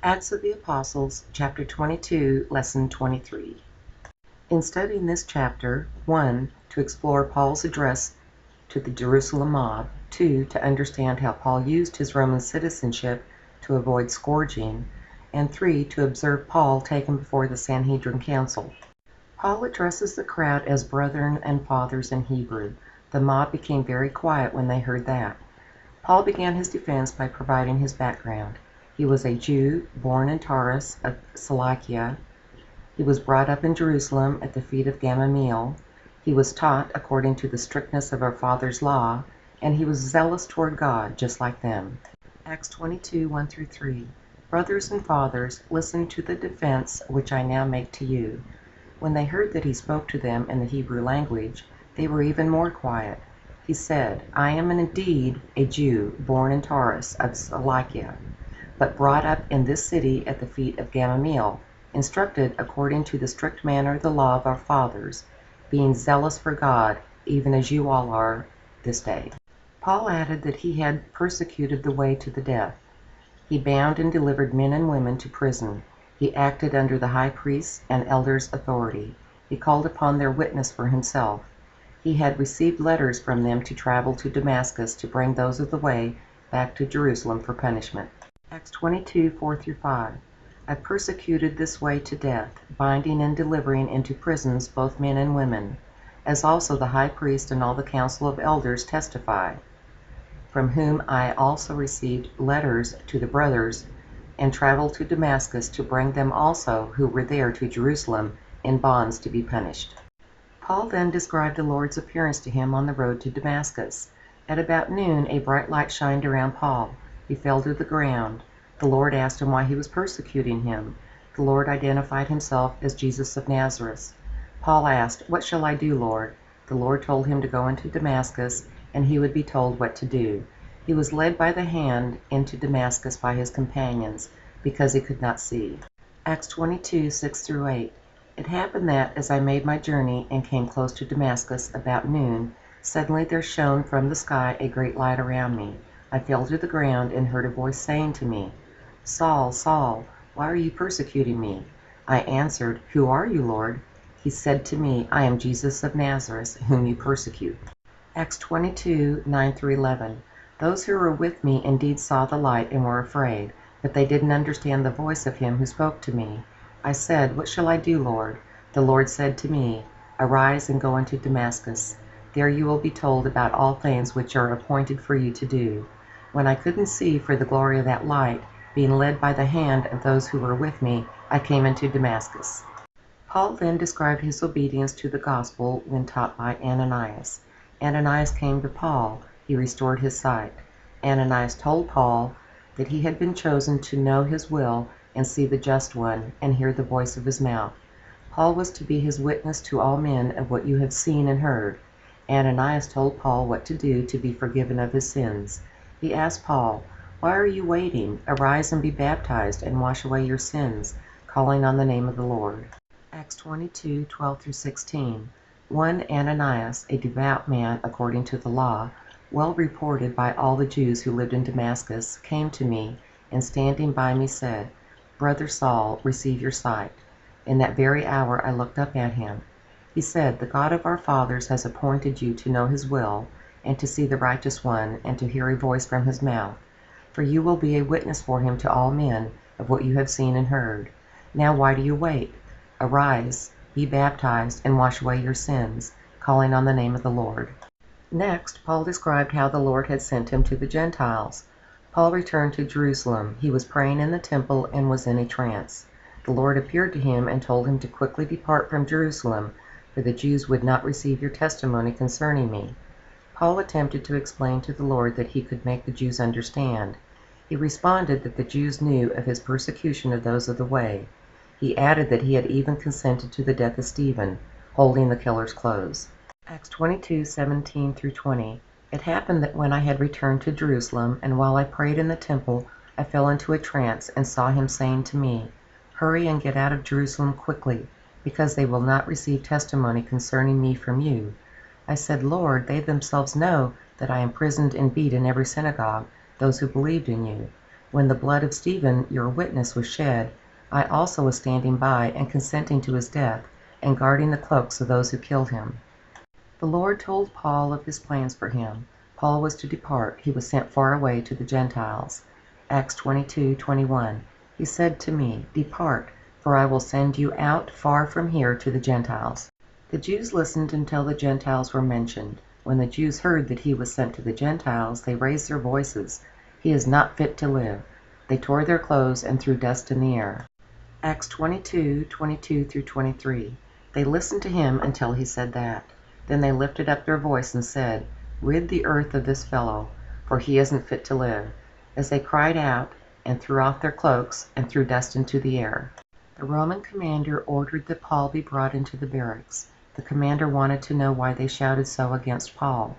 Acts of the Apostles, chapter 22, lesson 23. In studying this chapter, 1. To explore Paul's address to the Jerusalem mob, 2. To understand how Paul used his Roman citizenship to avoid scourging, and 3. To observe Paul taken before the Sanhedrin Council. Paul addresses the crowd as brethren and fathers in Hebrew. The mob became very quiet when they heard that. Paul began his defense by providing his background. He was a Jew, born in Taurus of Cilicia. He was brought up in Jerusalem at the feet of Gamaliel. He was taught according to the strictness of our father's law, and he was zealous toward God, just like them. Acts 22, 1-3. Brothers and fathers, listen to the defense which I now make to you. When they heard that he spoke to them in the Hebrew language, they were even more quiet. He said, I am indeed a Jew, born in Taurus of Cilicia, but brought up in this city at the feet of Gamaliel, instructed according to the strict manner of the law of our fathers, being zealous for God, even as you all are this day. Paul added that he had persecuted the way to the death. He bound and delivered men and women to prison. He acted under the high priest's and elders' authority. He called upon their witness for himself. He had received letters from them to travel to Damascus to bring those of the way back to Jerusalem for punishment. Acts 22, 4-5. I persecuted this way to death, binding and delivering into prisons both men and women, as also the high priest and all the council of elders testify, from whom I also received letters to the brothers, and traveled to Damascus to bring them also who were there to Jerusalem in bonds to be punished. Paul then described the Lord's appearance to him on the road to Damascus. At about noon a bright light shined around Paul. He fell to the ground. The Lord asked him why he was persecuting him. The Lord identified himself as Jesus of Nazareth. Paul asked, What shall I do, Lord? The Lord told him to go into Damascus, and he would be told what to do. He was led by the hand into Damascus by his companions, because he could not see. Acts 22, 6-8. It happened that, as I made my journey and came close to Damascus about noon, suddenly there shone from the sky a great light around me. I fell to the ground and heard a voice saying to me, Saul, Saul, why are you persecuting me? I answered, Who are you, Lord? He said to me, I am Jesus of Nazareth, whom you persecute. Acts 22, 9-11. Those who were with me indeed saw the light and were afraid, but they didn't understand the voice of him who spoke to me. I said, What shall I do, Lord? The Lord said to me, Arise and go into Damascus. There you will be told about all things which are appointed for you to do. When I couldn't see for the glory of that light, being led by the hand of those who were with me, I came into Damascus. Paul then described his obedience to the gospel when taught by Ananias. Ananias came to Paul. He restored his sight. Ananias told Paul that he had been chosen to know his will and see the just one and hear the voice of his mouth. Paul was to be his witness to all men of what you have seen and heard. Ananias told Paul what to do to be forgiven of his sins. He asked Paul, Why are you waiting? Arise and be baptized and wash away your sins, calling on the name of the Lord. Acts 22, 12-16. One Ananias, a devout man according to the law, well reported by all the Jews who lived in Damascus, came to me, and standing by me said, Brother Saul, receive your sight. In that very hour I looked up at him. He said, The God of our fathers has appointed you to know his will, and to see the righteous one, and to hear a voice from his mouth. For you will be a witness for him to all men of what you have seen and heard. Now why do you wait? Arise, be baptized, and wash away your sins, calling on the name of the Lord. Next, Paul described how the Lord had sent him to the Gentiles. Paul returned to Jerusalem. He was praying in the temple and was in a trance. The Lord appeared to him and told him to quickly depart from Jerusalem, for the Jews would not receive your testimony concerning me. Paul attempted to explain to the Lord that he could make the Jews understand. He responded that the Jews knew of his persecution of those of the way. He added that he had even consented to the death of Stephen, holding the killer's clothes. Acts 22, 17-20. It happened that when I had returned to Jerusalem, and while I prayed in the temple, I fell into a trance and saw him saying to me, Hurry and get out of Jerusalem quickly, because they will not receive testimony concerning me from you. I said, Lord, they themselves know that I imprisoned and beat in every synagogue those who believed in you. When the blood of Stephen, your witness, was shed, I also was standing by and consenting to his death, and guarding the cloaks of those who killed him. The Lord told Paul of his plans for him. Paul was to depart. He was sent far away to the Gentiles. Acts 22:21. He said to me, Depart, for I will send you out far from here to the Gentiles. The Jews listened until the Gentiles were mentioned. When the Jews heard that he was sent to the Gentiles, they raised their voices. He is not fit to live. They tore their clothes and threw dust in the air. Acts 22:22-23. They listened to him until he said that. Then they lifted up their voice and said, Rid the earth of this fellow, for he isn't fit to live. As they cried out, and threw off their cloaks, and threw dust into the air. The Roman commander ordered that Paul be brought into the barracks. The commander wanted to know why they shouted so against Paul.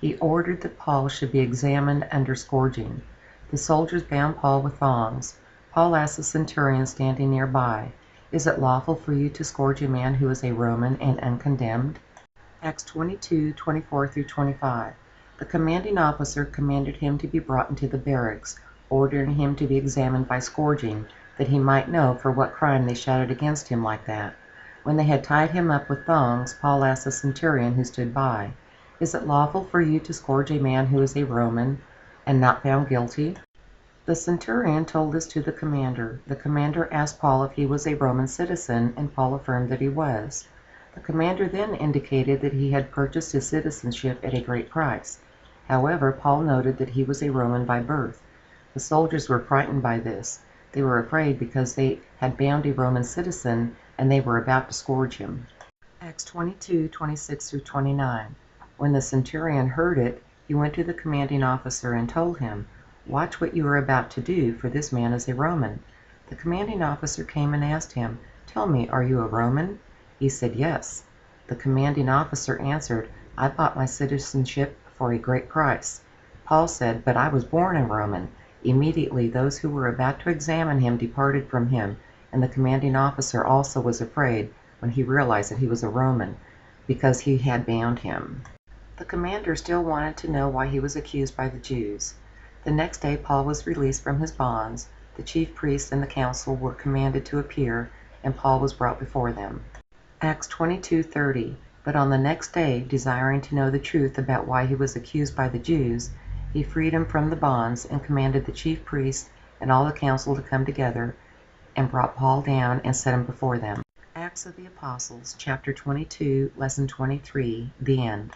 He ordered that Paul should be examined under scourging. The soldiers bound Paul with thongs. Paul asked the centurion standing nearby, Is it lawful for you to scourge a man who is a Roman and uncondemned? Acts 22:24-25. The commanding officer commanded him to be brought into the barracks, ordering him to be examined by scourging, that he might know for what crime they shouted against him like that. When they had tied him up with thongs, Paul asked the centurion who stood by, Is it lawful for you to scourge a man who is a Roman and not found guilty? The centurion told this to the commander. The commander asked Paul if he was a Roman citizen, and Paul affirmed that he was. The commander then indicated that he had purchased his citizenship at a great price. However, Paul noted that he was a Roman by birth. The soldiers were frightened by this. They were afraid because they had bound a Roman citizen and they were about to scourge him. Acts 22:26-29. When the centurion heard it, he went to the commanding officer and told him, Watch what you are about to do, for this man is a Roman. The commanding officer came and asked him, Tell me, are you a Roman? He said, Yes. The commanding officer answered, I bought my citizenship for a great price. Paul said, But I was born a Roman. Immediately those who were about to examine him departed from him, and the commanding officer also was afraid when he realized that he was a Roman, because he had bound him. The commander still wanted to know why he was accused by the Jews. The next day Paul was released from his bonds. The chief priests and the council were commanded to appear, and Paul was brought before them. Acts 22:30. But on the next day, desiring to know the truth about why he was accused by the Jews, he freed him from the bonds and commanded the chief priests and all the council to come together, and brought Paul down and set him before them. Acts of the Apostles, chapter 22, lesson 23, the end.